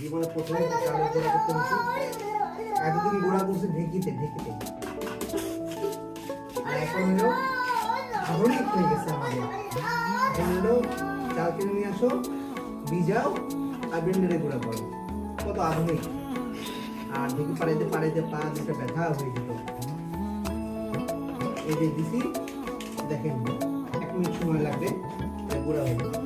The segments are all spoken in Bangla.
জীবনে প্রথমে চালের গুঁড়া করতে হচ্ছে। এতদিন গুঁড়া করছে ঢেকিতে। আর এখন হলো আধুনিক হয়ে গেছে আমাদের। এখন হলো চাল কিনে নিয়ে আসো, ভিজাও আর ব্লেন্ডারে গুঁড়া করো। কত আধুনিক। আর ঢেকি পাড়াইতে পা দুটো ব্যথা হয়ে যেত। এই যে দিছি, দেখেন 1 মিনিট সময় লাগবে গুঁড়া হয়ে যাবে।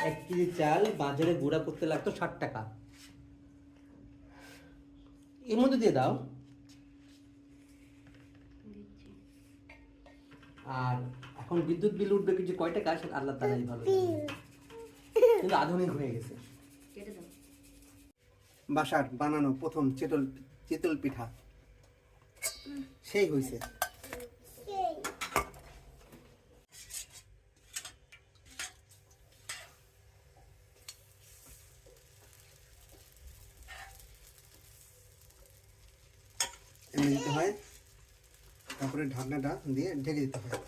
এক কেজি চাল বাজারে গুঁড়া করতে লাগতো 60 টাকা। এর মধ্যে দিয়ে দাও। আর এখন বিদ্যুৎ বিল উঠবে কিছু কয় টাকা সেটা আল্লাহ তাআলাই ভালো জানে। কিন্তু আধুনিক হয়ে গেছে। বাসার বানানো প্রথম চিতল পিঠা সেই হয়েছে। এমনি দিতে হয়, তারপরে ঢাকনাটা দিয়ে ঢেকে দিতে হয়।